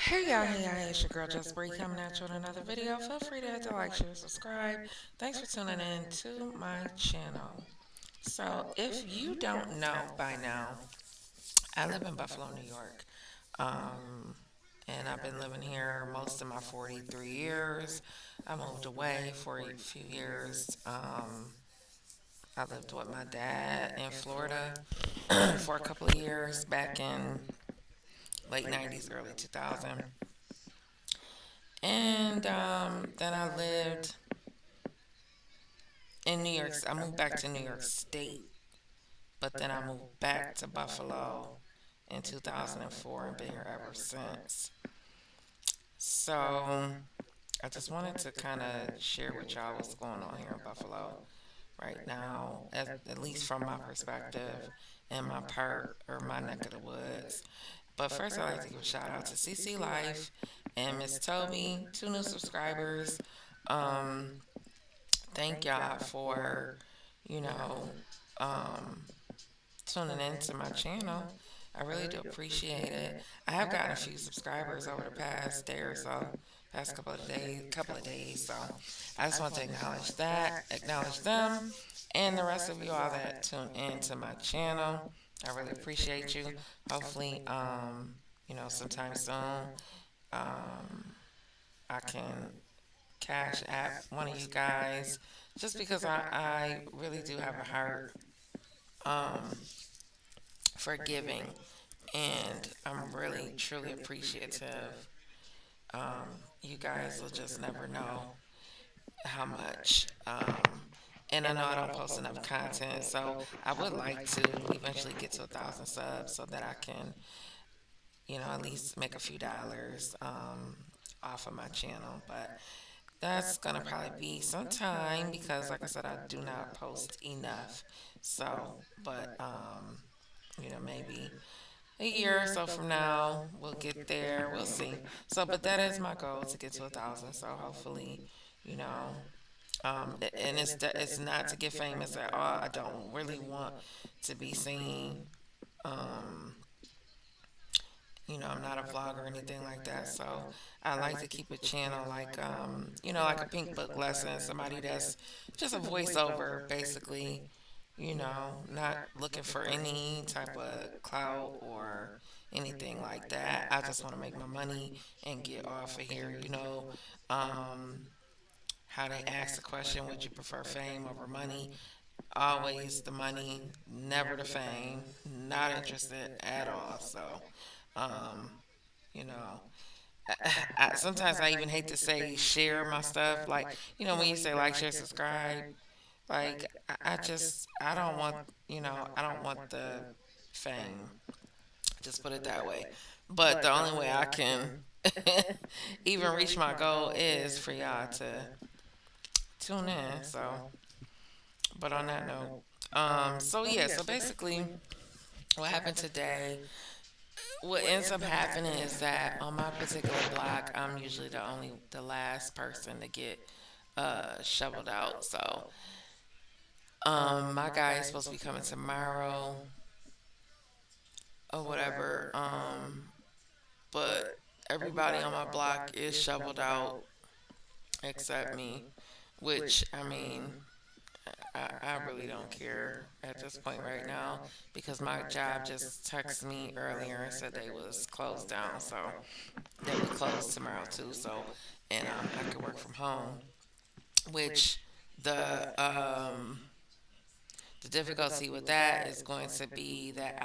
Hey y'all, it's your girl Just Bree coming at you with another video. Feel free to hit the like, share, subscribe. Thanks for tuning in to my channel. So, if you don't know by now, I live in Buffalo, New York. Um, and I've been living here most of my 43 years. I moved away for a few years. I lived with my dad in Florida for a couple of years back in late 90s, early 2000. And then I lived in New York. I moved back to New York State, but then I moved back to Buffalo in 2004 and been here ever since. So I just wanted to kind of share with y'all what's going on here in Buffalo right now, at least from my perspective and my part or my neck of the woods. But first, I'd like to give a shout out to CC Life and Miss Toby, two new subscribers. Um, Thank y'all for, you know, um, tuning into my channel. I really do appreciate it. I have gotten a few subscribers over the past day or so, past couple of days. So I just want to acknowledge that, acknowledge them, and the rest of you all that tune into my channel. I really appreciate you. Hopefully, sometime soon, um, I can cash app one of you guys just because I really do have a heart um, for giving, and I'm really truly appreciative. You guys will just never know how much. And I know I don't post enough content, so I would like to eventually get to 1,000 subs so that I can, at least make a few dollars off of my channel. But that's gonna probably be some time because, like I said, I do not post enough. So, but maybe a year or so from now we'll get there. We'll see. So, but that is my goal to get to 1,000. So hopefully, you know, and it's not to get famous at all. I don't really want to be seen. Um, I'm not a vlogger or anything like that. So I like to keep a channel like, like a Pink Book lesson, somebody that's just a voiceover, basically, not looking for any type of clout or anything like that. I just want to make my money and get off of here, Um, how they ask the question, would you prefer fame over money? Always the money, never the fame. Not interested at all. So, um, you know, sometimes I even hate to say share my stuff. Like, when you say like, share, subscribe, like, I don't want, I don't want the fame. Just put it that way. But the only way I can even reach my goal is for y'all to tune in. So, but on that note, so yeah, so basically, what happened today? What ends up happening is that on my particular block, I'm usually the last person to get shoveled out. So, my guy is supposed to be coming tomorrow or whatever. But everybody on my block is shoveled out except me, which I mean, I really don't care at this point right now because my job just texted me earlier and said they was closed down, so they would close tomorrow too. So, and I could work from home, which the um, the difficulty with that is going to be that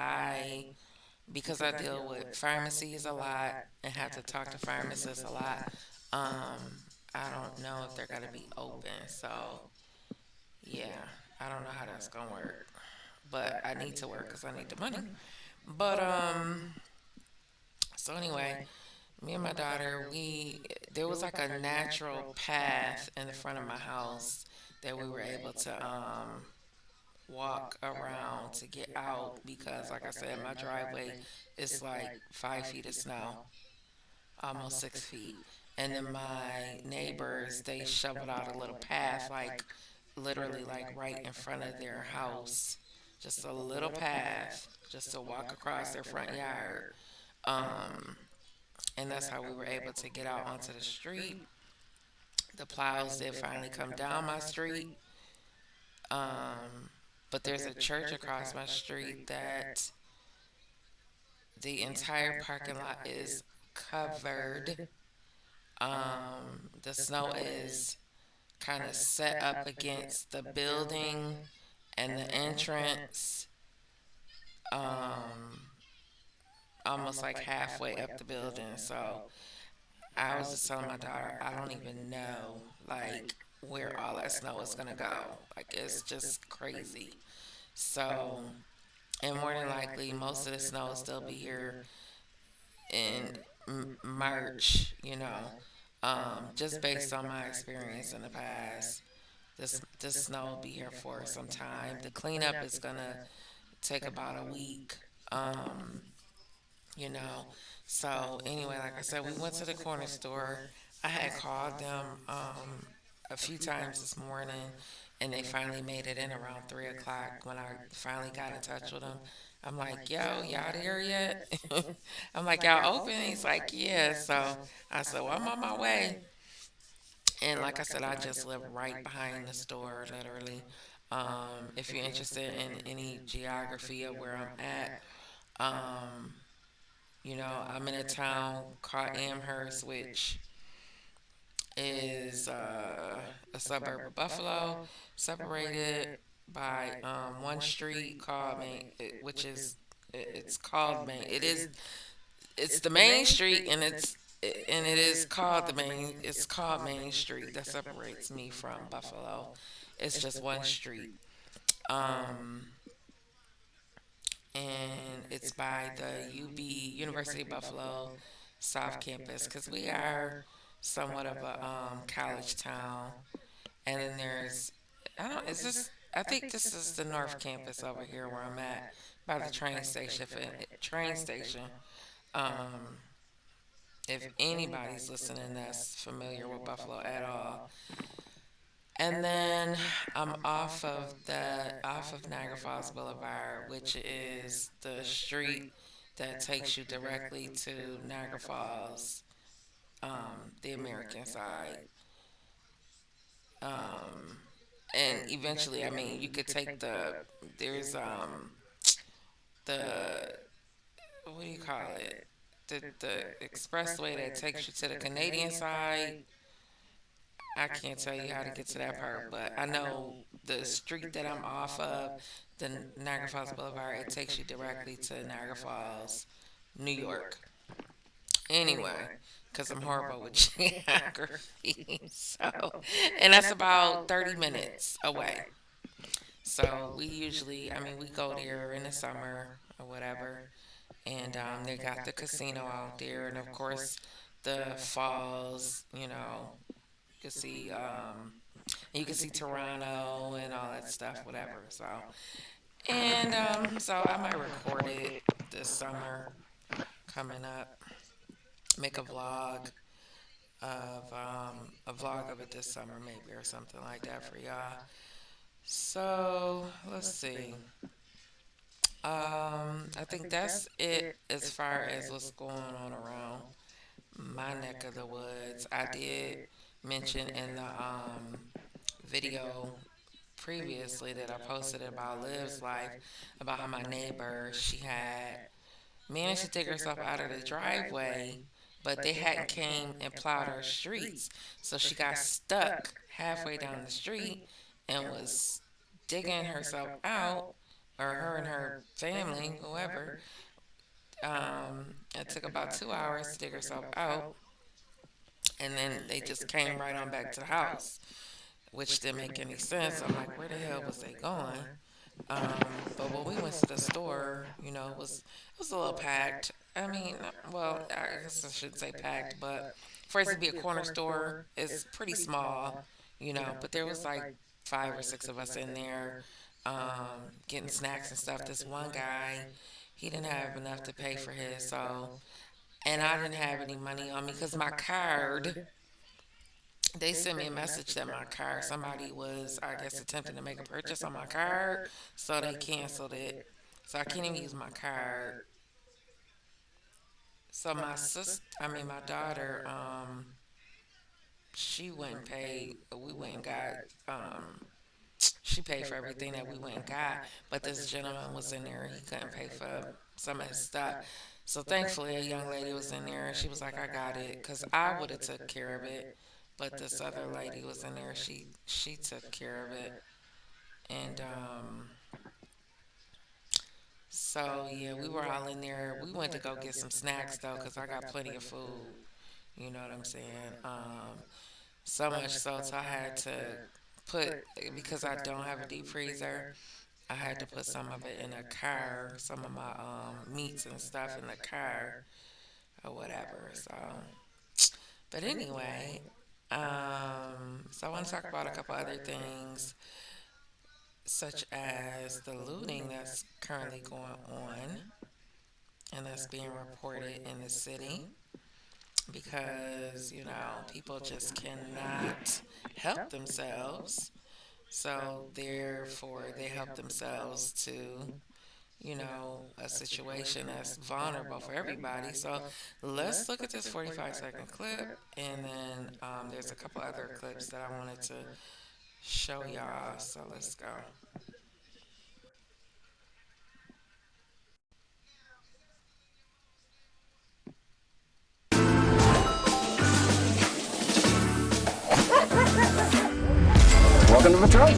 because I deal with pharmacies a lot and have to talk to pharmacists a lot, I don't know if they're gonna be open. So yeah, I don't know how that's gonna work, but I need to work because I need the money. But so anyway, me and my daughter, we there was like a natural path in the front of my house that we were able to walk around to get out because, like I said, my driveway is like 5 feet of snow, almost 6 feet. And then my neighbors, they shoveled out a little path, like literally like right in front of their house, just a little path, just to walk across their front yard. Um, and that's how we were able to get out onto the street. The plows did finally come down my street. Um, but there's a church across my street that the entire parking lot is covered. The snow is kind of set up against the building and the entrance, um, almost like halfway up the building. So I was just telling my daughter, I don't even know like where all that snow is gonna go. Like it's just crazy. So, and more than likely, most of the snow will still be here in March. Just based on my experience in the past, this snow will be here for some time. The cleanup is gonna take about a week. Um, you know. So anyway, like I said, we went to the corner store. I had called them a few times this morning, and they finally made it in around 3 o'clock. When I finally got in touch with them, I'm like, "Yo, y'all there yet?" I'm like, "Y'all open?" He's like, "Yeah." So I said, "Well, I'm on my way." And like I said, I just live right behind the store, literally. If you're interested in any geography of where I'm at, um, I'm in a town called Amherst, which is a suburb of Buffalo, separated by one street called Main, which is it's called Main. It's the main street, and it is called the main. It's called Main Street that separates me from Buffalo. It's just one street. Um, and it's by the UB University of Buffalo South Campus because we are somewhat of a college town. And then there's I don't is this I think this is the North Campus over here where I'm at by the train station. Train station. Um, if anybody's listening that's familiar with Buffalo at all. And then I'm off of Niagara Falls Boulevard, which is the street that takes you directly to Niagara Falls, the American side. Um, and eventually, I mean, you could take there's the what do you call it? The expressway that takes you to the Canadian side. I can't tell you how to get to that part, but I know the street that I'm off of, the Niagara Falls Boulevard, it takes you directly to Niagara Falls, New York. Anyway, because I'm horrible with geography. And that's about 30 minutes away. So we usually, I mean, we go there in the summer or whatever, and they got the casino out there, and of course the falls. You can see Toronto and all that stuff, whatever. So I might record it this summer coming up. Make a vlog of it this summer maybe or something like that for y'all. So let's see. I think that's it as far as what's going on around my neck of the woods. I did mention in the video previously that I posted about Liv's life about how my neighbor she had managed to dig herself out of the driveway, but they hadn't came and plowed her streets, so she got stuck halfway down the street and was digging herself out, or her and her family, whoever. It took about 2 hours to dig herself out, and then they just came right on back to the house, which didn't make any sense. I'm like, where the hell was they going? Um, but when we went to the store, it was a little packed. I mean, well, I guess I shouldn't say packed, but for it to be a corner store, it's pretty small, But there was like 5 or 6 of us in there, getting snacks and stuff. This one guy, he didn't have enough to pay for his, so and I didn't have any money on me because my card. They sent me a message that my card, somebody was, I guess, attempting to make a purchase on my card, so they canceled it. So I can't even use my card. So my sister, I mean my daughter, she went and paid. We went and got. She paid for everything that we went and got, but this gentleman was in there. He couldn't pay for some of his stuff. So thankfully, a young lady was in there, and she was like, "I got it," because I would have took care of it, but this other lady was in there. She took care of it, and so yeah, we were all in there. We went to go get some snacks though, because I got plenty of food. You know what I'm saying? So much so I had to put, because I don't have a deep freezer. I had to put some of it in a car, some of my meats and stuff in the car or whatever. So, but anyway, so I want to talk about a couple other things, such as the looting that's currently going on and that's being reported in the city, because people just cannot help themselves. So therefore, they help themselves to a situation that's vulnerable for everybody. So let's look at this 45-second clip, and then there's a couple other clips that I wanted to show y'all. So let's go. Welcome to Patrol.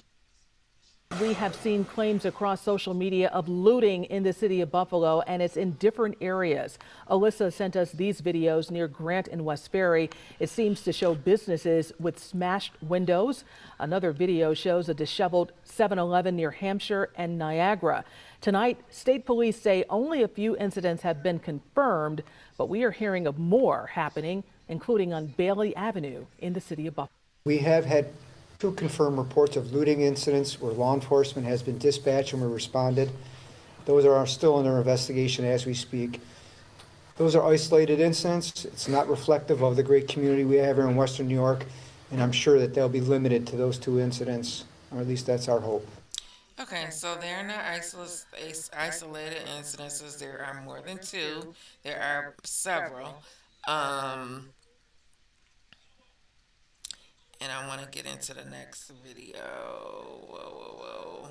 We have seen claims across social media of looting in the city of Buffalo, and it's in different areas. Alyssa sent us these videos near Grant and West Ferry. It seems to show businesses with smashed windows. Another video shows a disheveled 7-Eleven near Hampshire and Niagara. Tonight, state police say only a few incidents have been confirmed, but we are hearing of more happening, including on Bailey Avenue in the city of Buffalo. We have had two confirmed reports of looting incidents where law enforcement has been dispatched and we responded. Those are still under investigation as we speak. Those are isolated incidents. It's not reflective of the great community we have here in Western New York, and I'm sure that they'll be limited to those two incidents, or at least that's our hope. Okay, so they're not isolated incidences. There are more than two. There are several. Um, and I want to get into the next video. Whoa, whoa, whoa.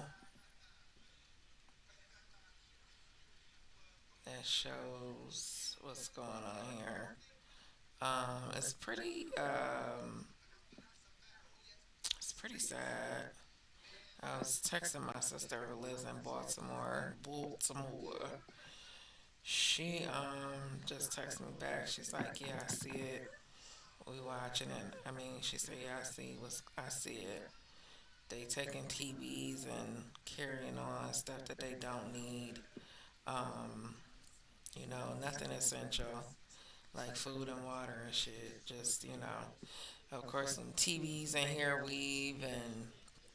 That shows what's going on here. It's pretty sad. I was texting my sister who lives in Baltimore. She just texted me back. She's like, "Yeah, I see it. We watching it." I mean, she said, "Yeah, I see it. They taking TVs and carrying on stuff that they don't need. Um, nothing essential like food and water and shit. Just of course, some TVs in here, weave and."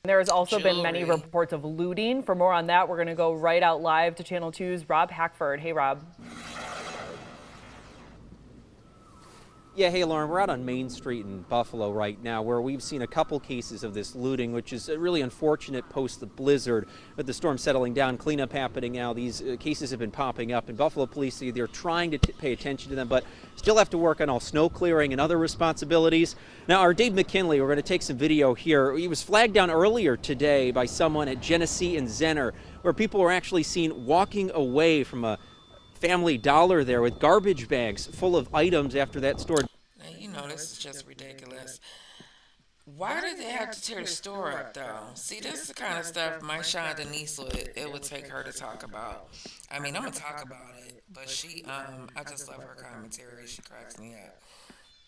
There has also been many Jewelry. reports of looting. For more on that, we're going to go right out live to Channel 2's Rob Hackford. Hey, Rob. Yeah, hey Lauren, we're out on Main Street in Buffalo right now where we've seen a couple cases of this looting, which is really unfortunate post the blizzard. With the storm settling down, cleanup happening now, these cases have been popping up, and Buffalo police say they're trying to pay attention to them, but still have to work on all snow clearing and other responsibilities. Now, our Dave McKinley, we're going to take some video here. He was flagged down earlier today by someone at Genesee and Zenner, where people were actually seen walking away from a Family Dollar there with garbage bags full of items after that store. Now, this is just ridiculous. Why did they have to tear the store up, though? See, this is the kind of stuff my Sean Denise would take her to talk about. I mean, I'm gonna talk about it, but I just love her commentary. She cracks me up,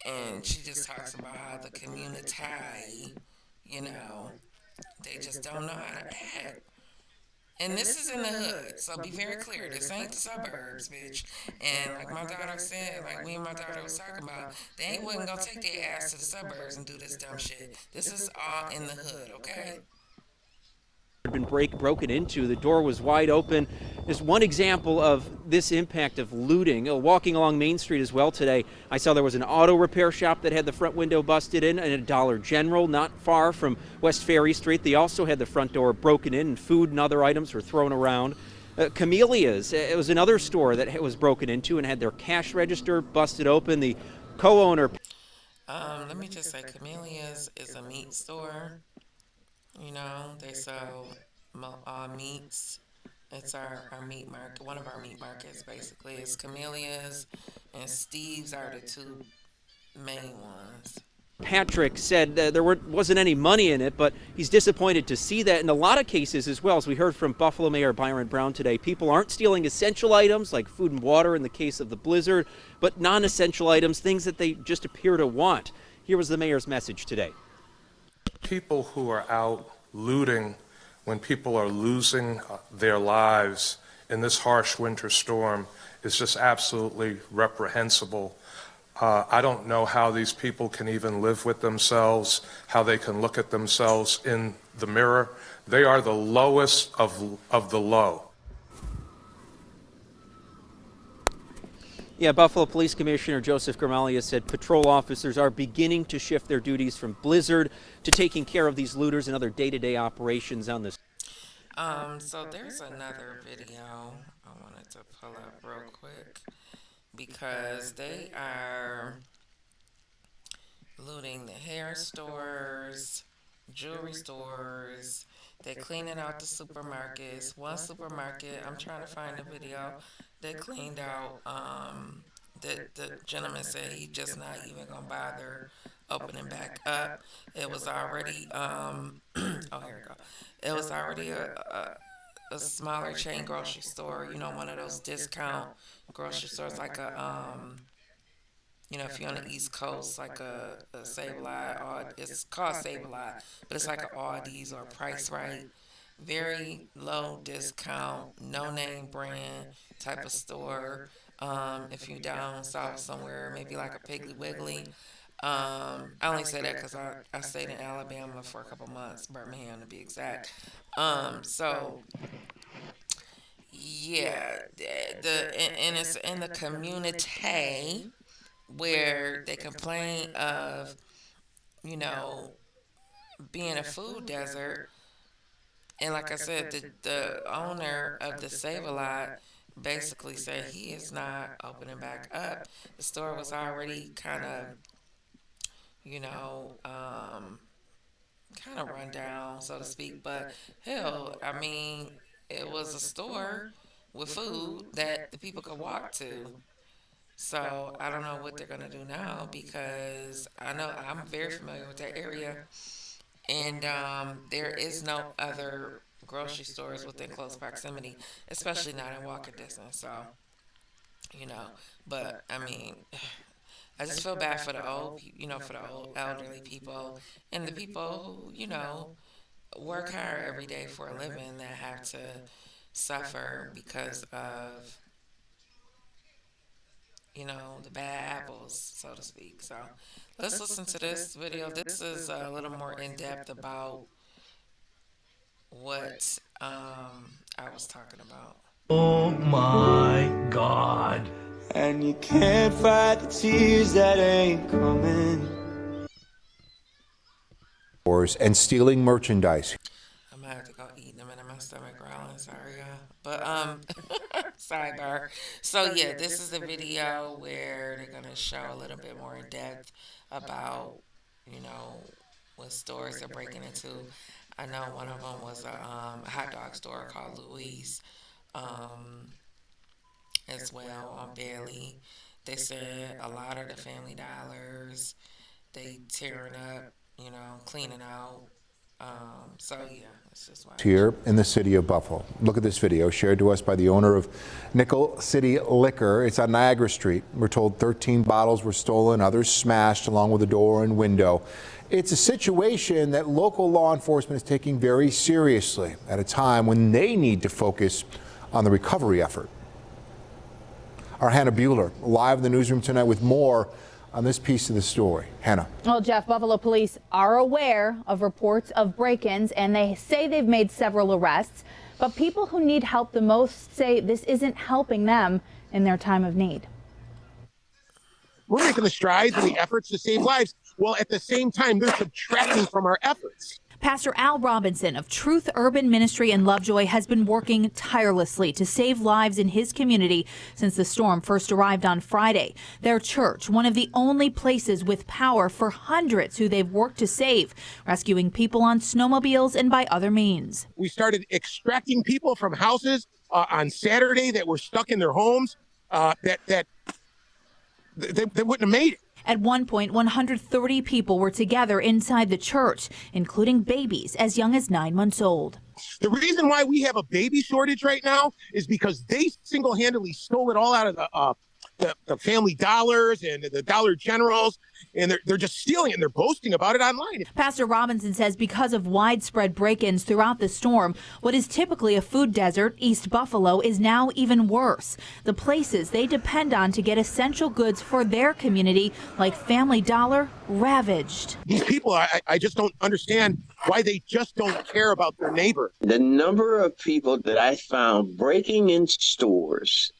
and she just talks about how the community, you know, they just don't know how to act. And this is in the hood, so be very clear. This ain't the suburbs, bitch. And like my daughter said, like me and my daughter was talking about, they ain't wouldn't go take their ass to the suburbs and do this dumb shit. This is all in the hood, okay? Had been broken into. The door was wide open. Just one example of this impact of looting. Walking along Main Street as well today, I saw there was an auto repair shop that had the front window busted in, and a Dollar General not far from West Ferry Street. They also had the front door broken in, and food and other items were thrown around. Camellias, it was another store that was broken into and had their cash register busted open. The co-owner. Let me just say, Camellia's is a meat store. You know, they sell meats. It's our meat market. One of our meat markets, basically. It's Camellia's and Steve's are the two main ones. Patrick said there wasn't any money in it, but he's disappointed to see that in a lot of cases as well. As we heard from Buffalo Mayor Byron Brown today, people aren't stealing essential items like food and water in the case of the blizzard, but non-essential items, things that they just appear to want. Here was the mayor's message today. People who are out looting when people are losing their lives in this harsh winter storm is just absolutely reprehensible. I don't know how these people can even live with themselves, how they can look at themselves in the mirror. They are the lowest of the low. Yeah, Buffalo Police Commissioner Joseph Gramaglia said patrol officers are beginning to shift their duties from blizzard to taking care of these looters and other day-to-day operations on this. So there's another video I wanted to pull up real quick because they are looting the hair stores, jewelry stores. They're cleaning out the supermarkets. One supermarket, I'm trying to find the video, they cleaned out, the gentleman said he just not even gonna bother opening back up. It was already, oh, here we go. It was already a smaller chain grocery store, you know, one of those discount grocery stores, like a, you know, if you're on the East Coast, like a Save-A-Lot, or it's called Save-A-Lot, but it's like an Aldi's or Price Right. Very low discount, no name brand type of store. If you're down south somewhere, maybe like a Piggly Wiggly. I only say that because I stayed in Alabama for a couple months, Birmingham to be exact. So yeah, and it's in the community where they complain of, you know, being a food desert. And like I said, the owner of the Save-A-Lot basically said he is not opening back up. The store was already kind of, you know, kind of run down, so to speak. But hell, I mean, it was a store with food that the people could walk to. So I don't know what they're gonna do now because I know I'm very familiar with that area, and there is no other grocery stores within close proximity, especially not in walking distance. So, you know, but I mean, I just feel bad for the old, you know, for the old elderly people and the people who, you know, work hard every day for a living that have to suffer because of, you know, the bad apples, so to speak. So let's listen to this video. This is a little more in depth about what I was talking about. Oh my God. And you can't fight the tears that ain't coming. And stealing merchandise. I'm gonna have to go eat them in my stomach growling, sorry y'all. But sidebar. So yeah, this is a video where they're gonna show a little bit more in depth about, you know, what stores they're breaking into. I know one of them was a hot dog store called Louise, as well on Bailey. They said a lot of the Family Dollars, they tearing up, you know, cleaning out. So yeah, it's just why. Here in the city of Buffalo. Look at this video shared to us by the owner of Nickel City Liquor. It's on Niagara Street. We're told 13 bottles were stolen, others smashed along with a door and window. It's a situation that local law enforcement is taking very seriously at a time when they need to focus on the recovery effort. Our Hannah Bueller live in the newsroom tonight with more on this piece of the story. Hannah. Well, Jeff, Buffalo police are aware of reports of break-ins, and they say they've made several arrests. But people who need help the most say this isn't helping them in their time of need. We're making the strides in the efforts to save lives, while at the same time they're subtracting from our efforts. Pastor Al Robinson of Truth Urban Ministry in Lovejoy has been working tirelessly to save lives in his community since the storm first arrived on Friday. Their church, one of the only places with power for hundreds who they've worked to save, rescuing people on snowmobiles and by other means. We started extracting people from houses on Saturday that were stuck in their homes that they wouldn't have made it. At one point, 130 people were together inside the church, including babies as young as 9 months old. The reason why we have a baby shortage right now is because they single-handedly stole it all out of the Family Dollars and the Dollar Generals, and they're just stealing it, and they're boasting about it online. Pastor Robinson says because of widespread break-ins throughout the storm, what is typically a food desert, East Buffalo, is now even worse. The places they depend on to get essential goods for their community, like Family Dollar, ravaged. These people, I just don't understand why they just don't care about their neighbor. The number of people that I found breaking in stores,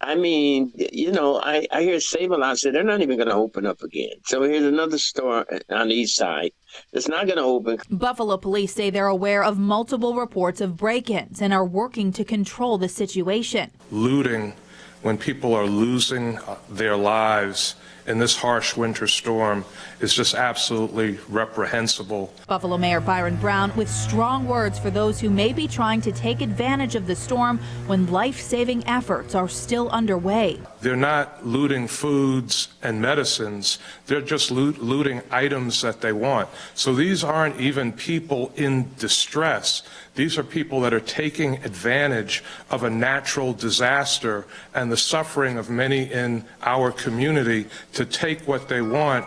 I mean, you know, I hear Save-A-Lot say they're not even going to open up again. So here's another store on the east side that's not going to open. Buffalo police say they're aware of multiple reports of break-ins and are working to control the situation. Looting, when people are losing their lives in this harsh winter storm, is just absolutely reprehensible. Buffalo Mayor Byron Brown with strong words for those who may be trying to take advantage of the storm when life-saving efforts are still underway. They're not looting foods and medicines. They're just looting items that they want. So these aren't even people in distress. These are people that are taking advantage of a natural disaster and the suffering of many in our community to take what they want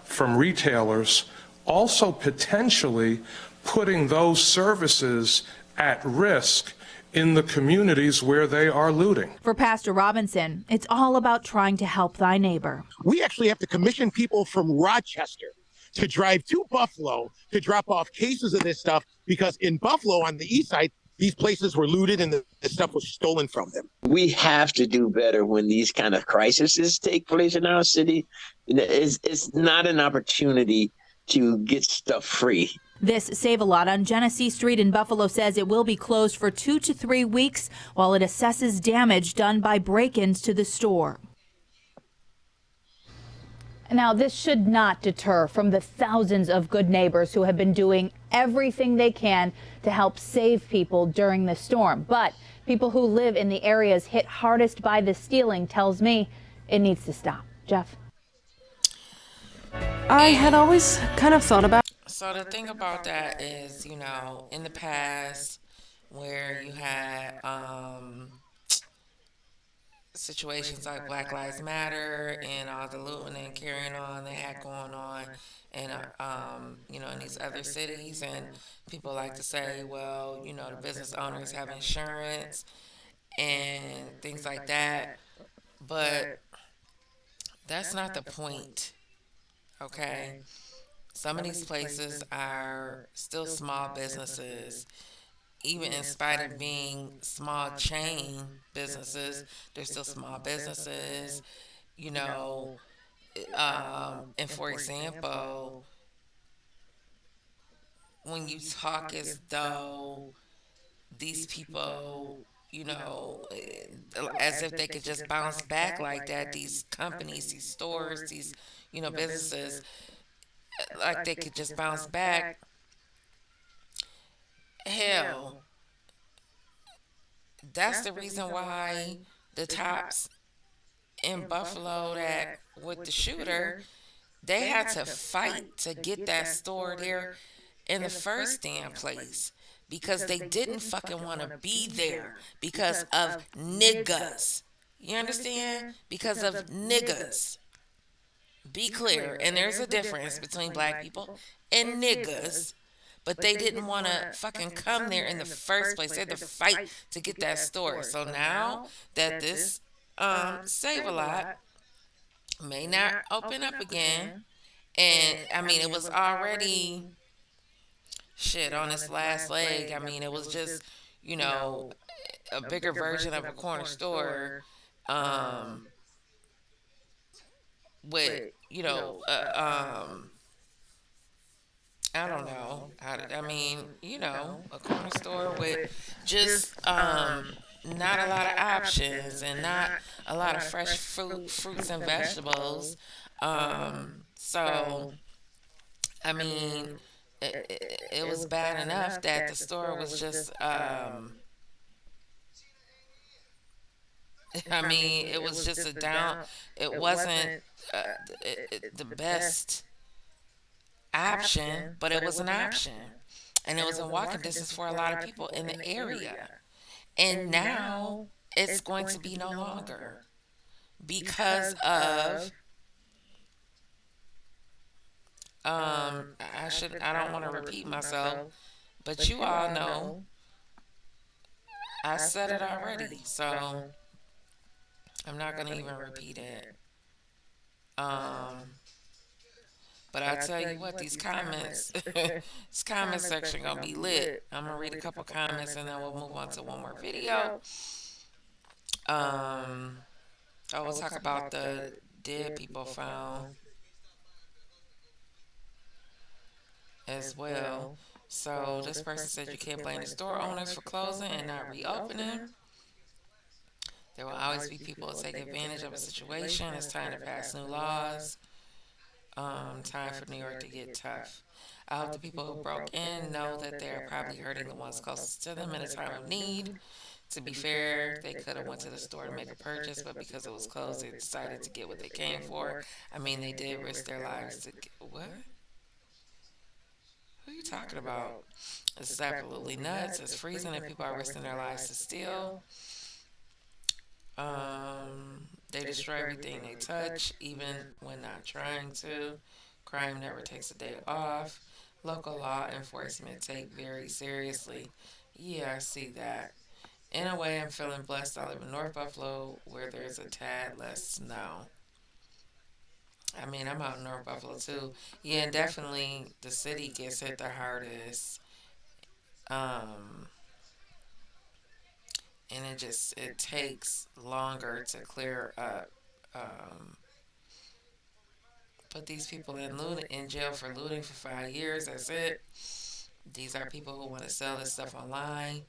from retailers, also potentially putting those services at risk in the communities where they are looting. For Pastor Robinson, it's all about trying to help thy neighbor. We actually have to commission people from Rochester to drive to Buffalo to drop off cases of this stuff, because in Buffalo on the east side, these places were looted and the stuff was stolen from them. We have to do better when these kind of crises take place in our city. It's not an opportunity to get stuff free. This Save-A-Lot on Genesee Street in Buffalo says it will be closed for 2 to 3 weeks while it assesses damage done by break-ins to the store. Now, this should not deter from the thousands of good neighbors who have been doing everything they can to help save people during the storm. But people who live in the areas hit hardest by the stealing tells me it needs to stop. Jeff? I had always kind of thought about. So the thing about that is, you know, in the past where you had situations like Black Lives Matter and all the looting and carrying on they had going on, and you know, in these other cities, and people like to say, well, you know, the business owners have insurance and things like that, but that's not the point. Okay, some of these places are still small businesses. Even in spite of being small chain businesses, they're still small businesses, you know. And for example, when you talk as though these people, you know, as if they could just bounce back like that, these companies, these stores, these, you know, businesses, like they could just bounce back. Hell, that's the reason why the Tops in Buffalo that with the shooter, they had to fight to get that store there in the first damn place, because they didn't fucking want to be there because of niggas. You understand? Because of niggas. Be clear. And there's a difference between black people and niggas. But they didn't want to fucking come there in the first place. They had to fight to get that store. So now that this Save-A-Lot may not open up again, and I mean, it was already shit on its last leg. I mean, it was just, you know, a bigger version of a corner store with, you know, I don't know. I mean, you know, a corner store with just not a lot of options and not a lot of fresh fruits and vegetables. So, I mean, it was bad enough that the store was just, I mean, it was just a down, it wasn't the best option, but it was an option. And it was in walking distance for a lot of people in the area. And now it's going to be no longer because of I don't want to repeat myself, but you all know I said it already, so I'm not going to even repeat it. But I tell you what, these comments, this comment section gonna be lit. I'm gonna read a couple comments and then we'll move on to one more video. We'll talk about the dead people found as well. So this person said you can't blame the store owners for closing and not reopening. There will always be people who take advantage of a situation. It's time to pass new laws. Time for New York to get tough. I hope the people who broke in know that they're probably hurting the ones closest to them in a time of need. To be fair, they could have went to the store to make a purchase, but because it was closed, they decided to get what they came for. I mean, they did risk their lives to get, what? Who are you talking about? This is absolutely nuts. It's freezing and people are risking their lives to steal. They destroy everything they touch, even when not trying to. Crime never takes a day off. Local law enforcement take very seriously. Yeah, I see that. In a way, I'm feeling blessed. I live in North Buffalo, where there's a tad less snow. I mean, I'm out in North Buffalo, too. Yeah, and definitely the city gets hit the hardest. And it takes longer to clear up. Put these people in jail for looting for 5 years. That's it. These are people who want to sell this stuff online.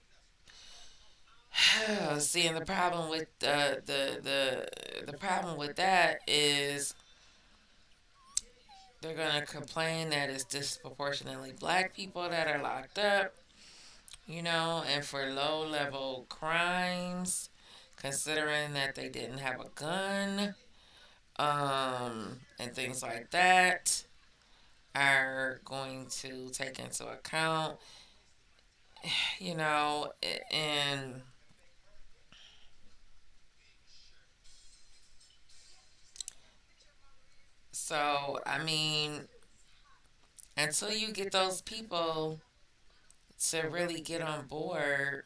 See, and the problem with the problem with that is they're gonna complain that it's disproportionately black people that are locked up. You know, and for low-level crimes, considering that they didn't have a gun, and things like that, are going to take into account, you know, and so, I mean, until you get those people to really get on board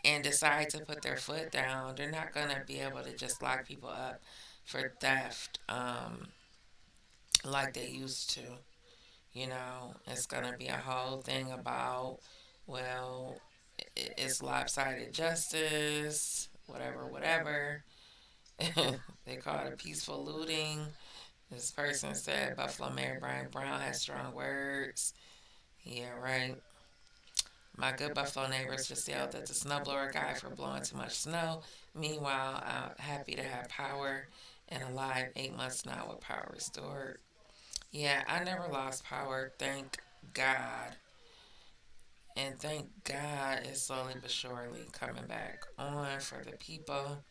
and decide to put their foot down, they're not going to be able to just lock people up for theft like they used to. You know, it's going to be a whole thing about, well, it's lopsided justice, whatever. They call it a peaceful looting. This person said Buffalo Mayor Brian Brown has strong words. Yeah, right. My good Buffalo neighbors just yelled at the snowblower guy for blowing too much snow. Meanwhile, I'm happy to have power and alive 8 months now with power restored. Yeah, I never lost power, thank God. And thank God it's slowly but surely coming back on for the people.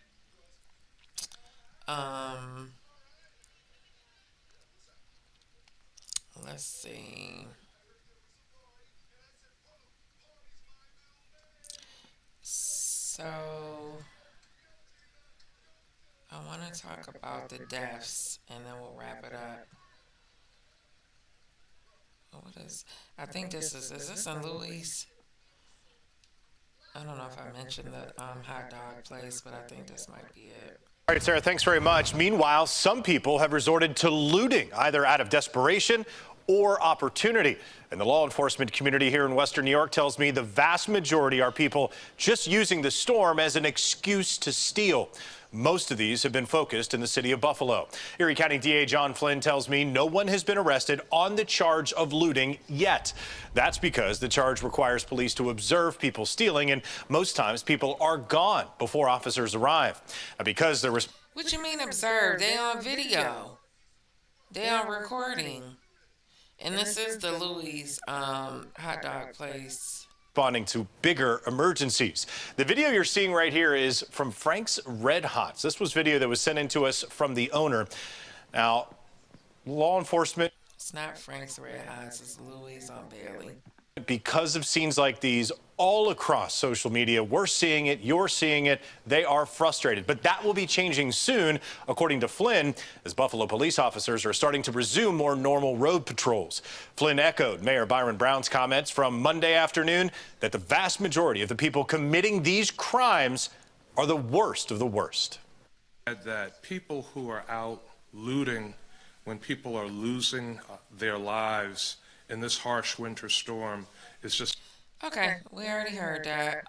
Let's see. So, I want to talk about the deaths, and then we'll wrap it up. I think this is this in Louis? I don't know if I mentioned the hot dog place, but I think this might be it. All right, Sarah, thanks very much. Meanwhile, some people have resorted to looting, either out of desperation or opportunity. And the law enforcement community here in Western New York tells me the vast majority are people just using the storm as an excuse to steal. Most of these have been focused in the city of Buffalo. Erie County DA John Flynn tells me no one has been arrested on the charge of looting yet. That's because the charge requires police to observe people stealing, and most times people are gone before officers arrive. Now, because there was... What you mean observe? They on video. They on recording. And this is the Louis hot dog place. Responding to bigger emergencies. The video you're seeing right here is from Frank's Red Hots. This was video that was sent in to us from the owner. Now, law enforcement... It's not Frank's Red Hots, it's Louis on Bailey. Because of scenes like these all across social media, we're seeing it, you're seeing it, they are frustrated. But that will be changing soon, according to Flynn, as Buffalo police officers are starting to resume more normal road patrols. Flynn echoed Mayor Byron Brown's comments from Monday afternoon that the vast majority of the people committing these crimes are the worst of the worst. That people who are out looting when people are losing their lives in this harsh winter storm is just... Okay, we already heard that.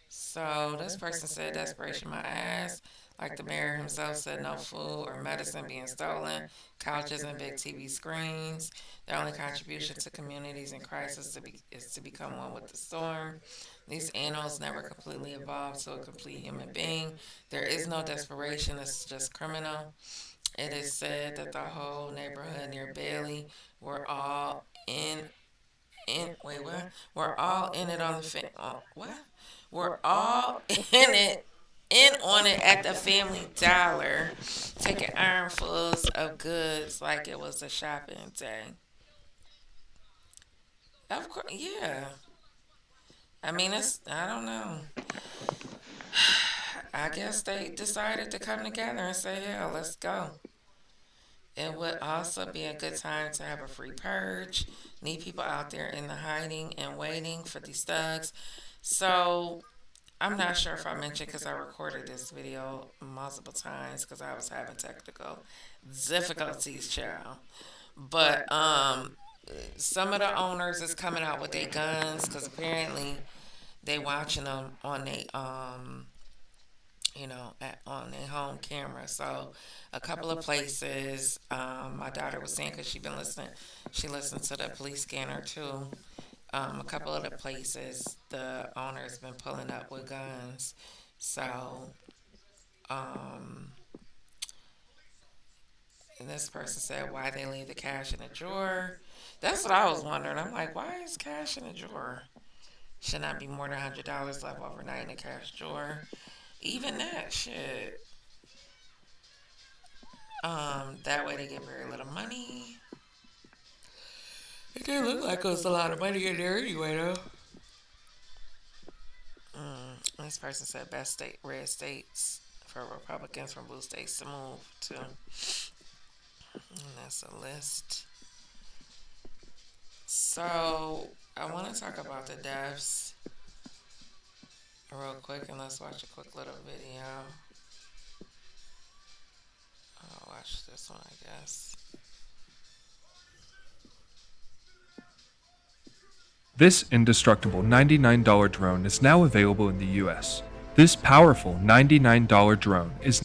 So this person said desperation my ass. Like the mayor himself said, no food or medicine being stolen, couches and big TV screens. Their only contribution to communities in crisis is to become one with the storm. These animals never completely evolved to a complete human being. There is no desperation, it's just criminal. It is said that the whole neighborhood near Bailey were all in wait, what? We're all in it on the what? We're all in on it at the Family Dollar, taking armfuls of goods like it was a shopping day. Of course, yeah. I mean, I don't know. I guess they decided to come together and say, yeah, let's go. It would also be a good time to have a free purge. Need people out there in the hiding and waiting for these thugs. So I'm not sure if I mentioned, because I recorded this video multiple times because I was having technical difficulties, child. But some of the owners is coming out with their guns because apparently they watching them on their on their home camera. So a couple of places, my daughter was saying, because she listened to the police scanner too. A couple of the places, the owner's been pulling up with guns. So, and this person said, why they leave the cash in a drawer? That's what I was wondering. I'm like, why is cash in a drawer? Should not be more than $100 left overnight in a cash drawer. Even that shit. That way they get very little money. It didn't look like it was a lot of money in there anyway, though. This person said best red states for Republicans from blue states to move to. And that's a list. So I want to talk about the deaths real quick, and let's watch a quick little video. I'll watch this one, I guess. This indestructible $99 drone is now available in the U.S. This powerful $99 drone is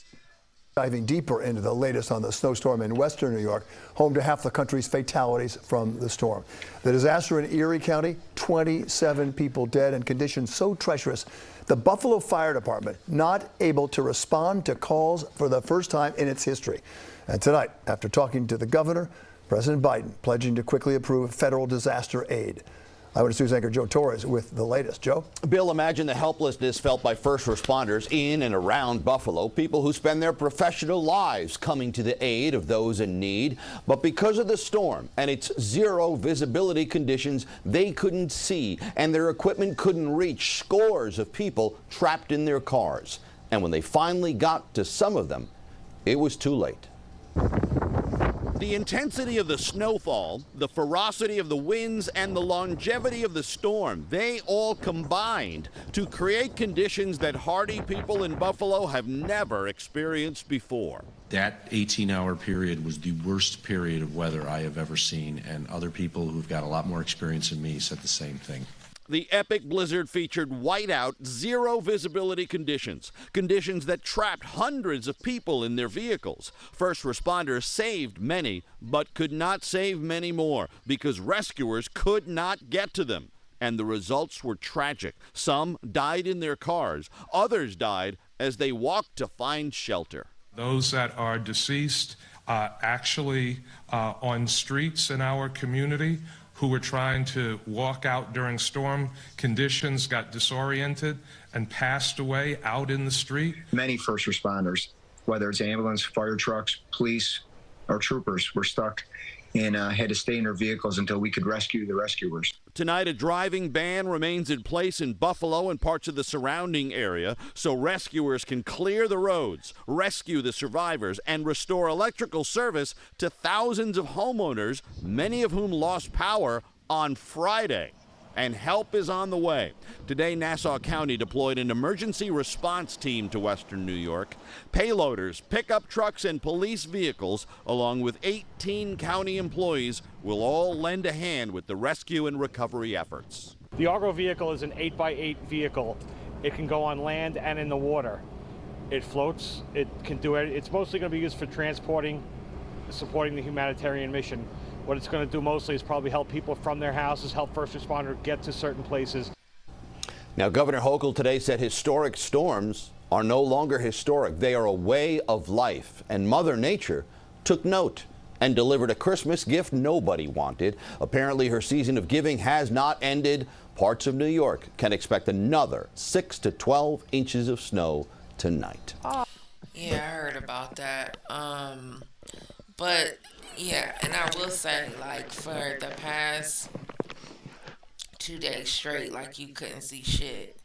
diving deeper into the latest on the snowstorm in western New York, home to half the country's fatalities from the storm. The disaster in Erie County, 27 people dead and conditions so treacherous, the Buffalo Fire Department not able to respond to calls for the first time in its history. And tonight, after talking to the governor, President Biden pledging to quickly approve federal disaster aid. Eyewitness News anchor Joe Torres with the latest. Joe? Bill, imagine the helplessness felt by first responders in and around Buffalo, people who spend their professional lives coming to the aid of those in need. But because of the storm and its zero visibility conditions, they couldn't see and their equipment couldn't reach scores of people trapped in their cars. And when they finally got to some of them, it was too late. The intensity of the snowfall, the ferocity of the winds, and the longevity of the storm, they all combined to create conditions that hardy people in Buffalo have never experienced before. That 18-hour period was the worst period of weather I have ever seen, and other people who've got a lot more experience than me said the same thing. The epic blizzard featured whiteout, zero visibility conditions that trapped hundreds of people in their vehicles. First responders saved many, but could not save many more because rescuers could not get to them. And the results were tragic. Some died in their cars. Others died as they walked to find shelter. Those that are deceased actually on streets in our community who were trying to walk out during storm conditions, got disoriented and passed away out in the street. Many first responders, whether it's ambulance, fire trucks, police, or troopers, were stuck and had to stay in their vehicles until we could rescue the rescuers. Tonight, a driving ban remains in place in Buffalo and parts of the surrounding area so rescuers can clear the roads, rescue the survivors, and restore electrical service to thousands of homeowners, many of whom lost power on Friday. And help is on the way. Today, Nassau County deployed an emergency response team to western New York. Payloaders, pickup trucks, and police vehicles, along with 18 county employees, will all lend a hand with the rescue and recovery efforts. The Argo vehicle is an 8x8 vehicle. It can go on land and in the water. It floats. It can do it. It's mostly going to be used for transporting, supporting the humanitarian mission. What it's going to do mostly is probably help people from their houses, help first responders get to certain places. Now, Governor Hochul today said historic storms are no longer historic. They are a way of life. And Mother Nature took note and delivered a Christmas gift nobody wanted. Apparently, her season of giving has not ended. Parts of New York can expect another 6 to 12 inches of snow tonight. Yeah, I heard about that. But yeah, and I will say, like, for the past 2 days straight, like, you couldn't see shit.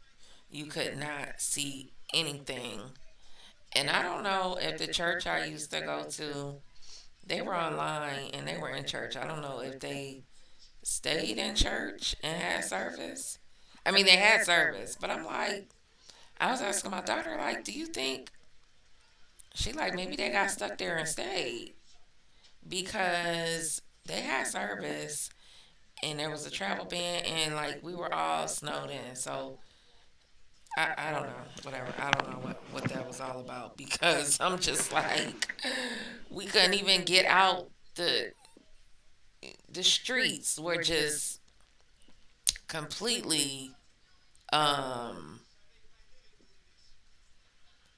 You could not see anything. And I don't know if the church I used to go to, they were online and they were in church. I don't know if they stayed in church and had service. I mean, they had service, but I'm like, I was asking my daughter, like, do you think, she like, maybe they got stuck there and stayed? Because they had service and there was a travel ban and like we were all snowed in. So I don't know, whatever. I don't know what that was all about because I'm just like, we couldn't even get out. The streets were just completely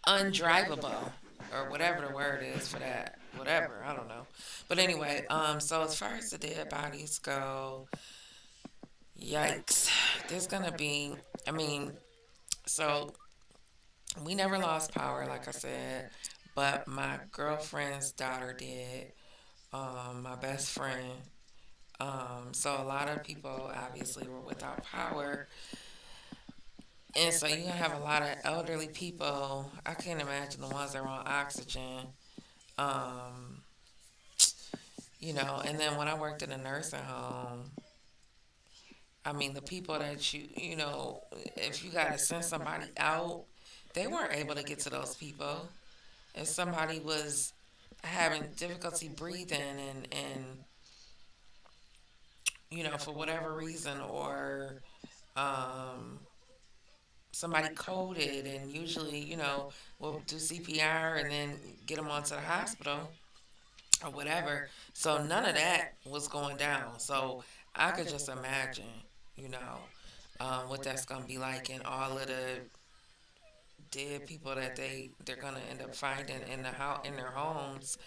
undrivable, or whatever the word is for that. Whatever, I don't know. But anyway, so as far as the dead bodies go, yikes. There's gonna be, I mean, so we never lost power, like I said, but my girlfriend's daughter did, my best friend. So a lot of people obviously were without power. And so you have a lot of elderly people. I can't imagine the ones that are on oxygen. You know, and then when I worked in a nursing home, I mean, the people that you know, if you got to send somebody out, they weren't able to get to those people. If somebody was having difficulty breathing and you know, for whatever reason, or somebody coded, and usually, you know, we'll do CPR and then get them onto the hospital or whatever. So none of that was going down. So I could just imagine, you know, what that's going to be like, and all of the dead people that they're going to end up finding in their homes,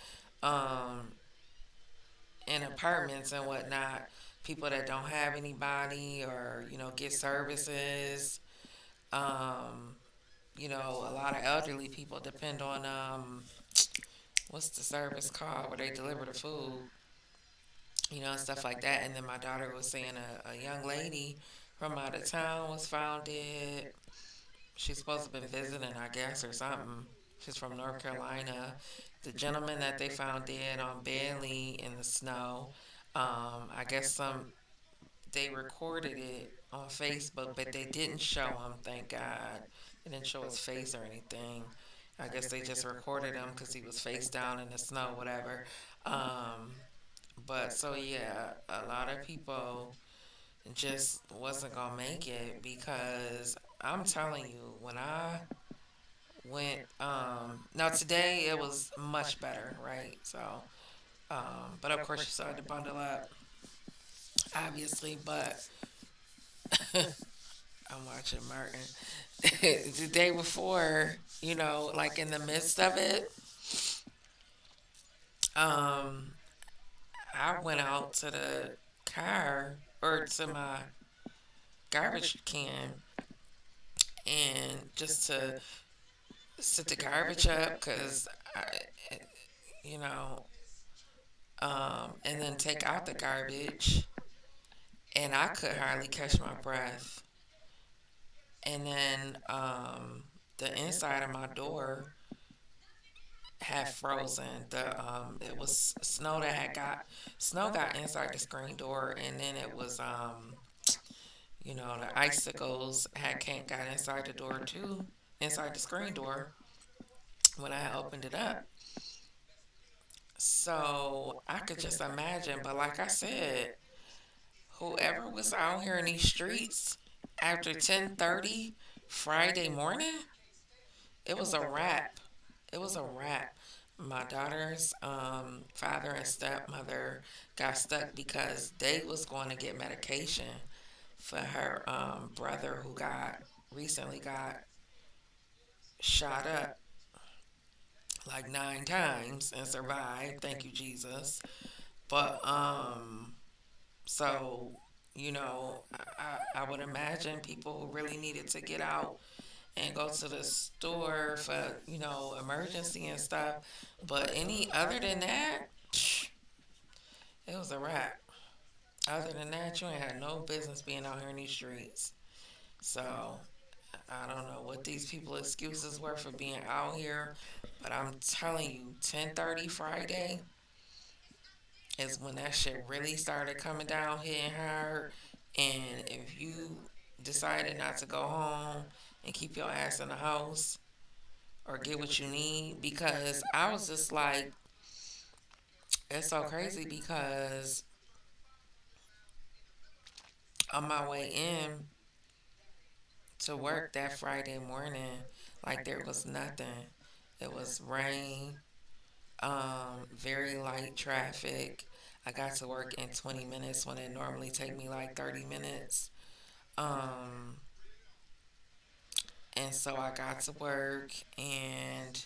in apartments and whatnot. People that don't have anybody, or, you know, get services. You know, a lot of elderly people depend on what's the service called where they deliver the food, you know, and stuff like that. And then my daughter was saying a young lady from out of town was found dead. She's supposed to have been visiting, I guess, or something. She's from North Carolina. The gentleman that they found dead on Bailey in the snow, I guess they recorded it on Facebook, but they didn't show him, thank God. They didn't show his face or anything. I guess they just recorded him because he was face down in the snow, whatever. But so yeah, a lot of people just wasn't gonna make it because I'm telling you, when I went, now today it was much better, right? So, but of course you started to bundle up, obviously, but I'm watching Martin. The day before, like in the midst of it, um, I went out to the car or to my garbage can and just to sit the garbage up because you know, and then take out the garbage, and I could hardly catch my breath. And then the inside of my door had frozen. It was snow that had got snow got inside the screen door, and then it was the icicles can't got inside the door too, inside the screen door when I opened it up. So I could just imagine, but like I said, whoever was out here in these streets after 10:30 Friday morning, it was a wrap. It was a wrap. My daughter's father and stepmother got stuck because they was going to get medication for her brother who got recently got shot up like 9 times and survived. Thank you, Jesus. But so I would imagine people who really needed to get out and go to the store for emergency and stuff. But any other than that, it was a wrap. Other than that, you ain't had no business being out here in these streets. So I don't know what these people excuses were for being out here, but I'm telling you, 10:30 Friday is when that shit really started coming down, hitting hard. And if you decided not to go home and keep your ass in the house or get what you need, because I was just like, it's so crazy because on my way in to work that Friday morning, like there was nothing. It was rain, very light traffic. I got to work in 20 minutes when it normally take me like 30 minutes. And so I got to work, and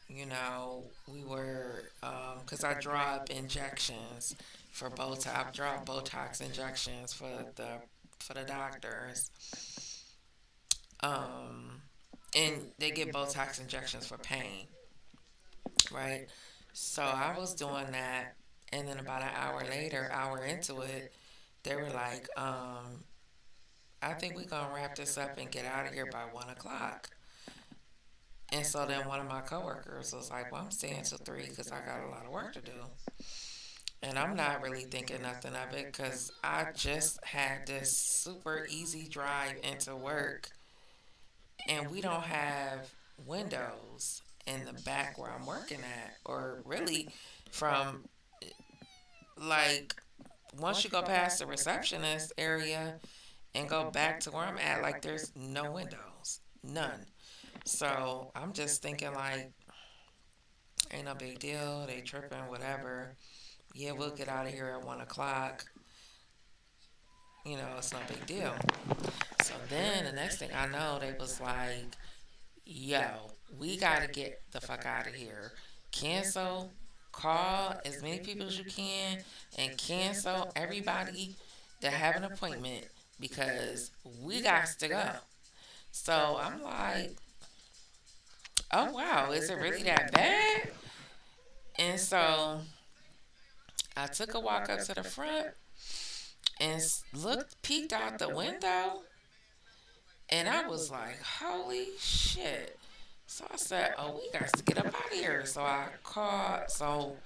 we were, because I draw up injections for Botox. I draw Botox injections for the doctors. And they get Botox injections for pain, right? So I was doing that, and then about an hour into it, they were like, I think we're going to wrap this up and get out of here by 1 o'clock. And so then one of my coworkers was like, well, I'm staying till 3 because I got a lot of work to do. And I'm not really thinking nothing of it because I just had this super easy drive into work, and we don't have windows in the back where I'm working at, or really from like once you go past the receptionist area and go back to where I'm at, like there's no windows, none. So I'm just thinking like, ain't no big deal, they tripping, whatever. Yeah, we'll get out of here at 1 o'clock. It's no big deal. So then the next thing I know, they was like, yo, we gotta get the fuck out of here. Cancel, call as many people as you can, and cancel everybody that have an appointment because we got to go. So I'm like, oh wow, is it really that bad? And so I took a walk up to the front and peeked out the window, and I was like, holy shit. So I said, oh, we got to get up out of here. So I called. So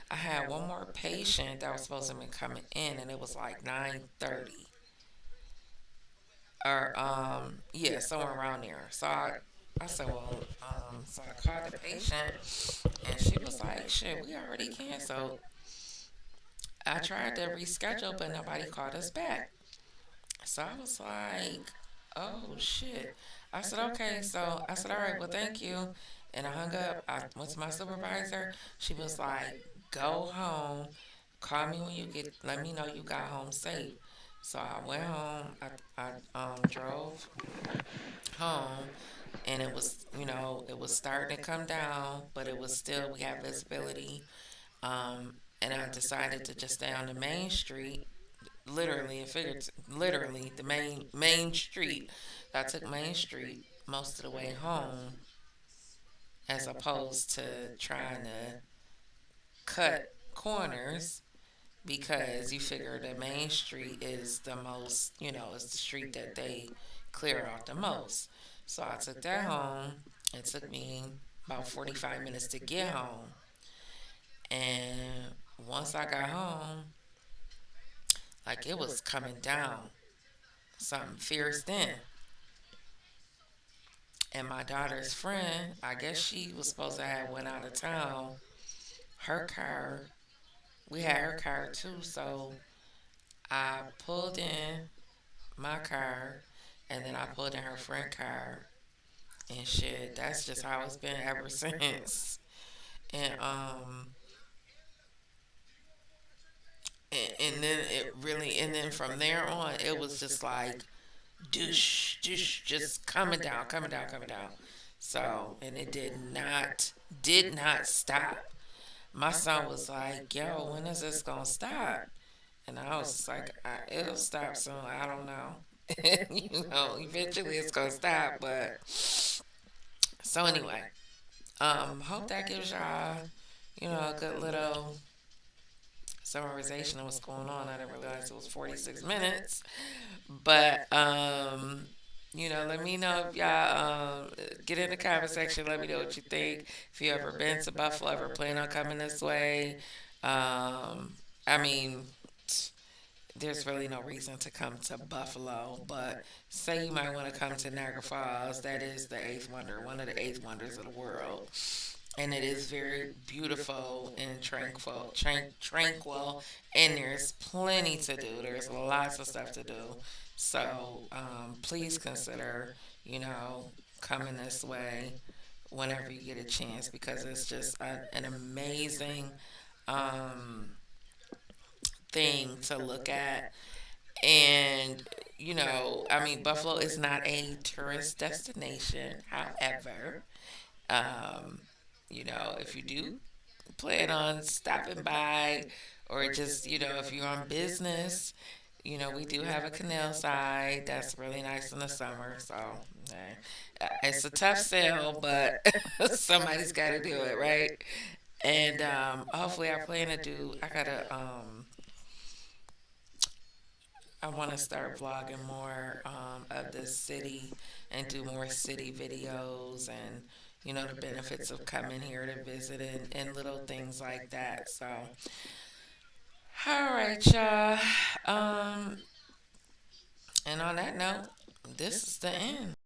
I had one more patient that was supposed to be coming in, and it was like 9:30. Or, yeah, somewhere around there. So I said, well, so I called the patient, and she was like, shit, we already canceled. I tried to reschedule, but nobody called us back. So I was like, oh shit. I said, okay. So I said, all right, well, thank you. And I hung up. I went to my supervisor. She was like, go home. Call me when you get, let me know you got home safe. So I went home. I drove home, and it was, it was starting to come down, but it was still, we had visibility. And I decided to just stay on the main street, literally and figured, literally the main street. I took Main Street most of the way home, as opposed to trying to cut corners, because you figure the Main Street is the most, is the street that they clear out the most. So I took that home. It took me about 45 minutes to get home. And once I got home, like, it was coming down, something fierce then. And my daughter's friend, I guess she was supposed to have went out of town. Her car, we had her car too, so I pulled in my car, and then I pulled in her friend's car, and shit, that's just how it's been ever since. And and then it really, and then from there on, it was just like, douche, douche, just coming down, coming down, coming down. So, and it did not stop. My son was like, yo, when is this gonna stop? And I was just like, it'll stop soon, I don't know. Eventually it's gonna stop, but, so anyway, hope that gives y'all, a good little summarization of what's going on. I didn't realize it was 46 minutes, but let me know if y'all get in the comment section. Let me know what you think. If you ever been to Buffalo, ever plan on coming this way. I mean, there's really no reason to come to Buffalo, but say you might want to come to Niagara Falls. That is the eighth wonder, one of the eighth wonders of the world. And it is very beautiful and tranquil, and there's plenty to do. There's lots of stuff to do. So please consider, coming this way whenever you get a chance, because it's just an amazing thing to look at. And, Buffalo is not a tourist destination. However, if you do plan on stopping by, or just, if you're on business, we do have a canal side that's really nice in the summer. So it's a tough sell, but somebody's got to do it, right? And hopefully I want to start vlogging more of this city and do more city videos, and the benefits of coming here to visit, and little things like that. So, all right, y'all. And on that note, this is the end.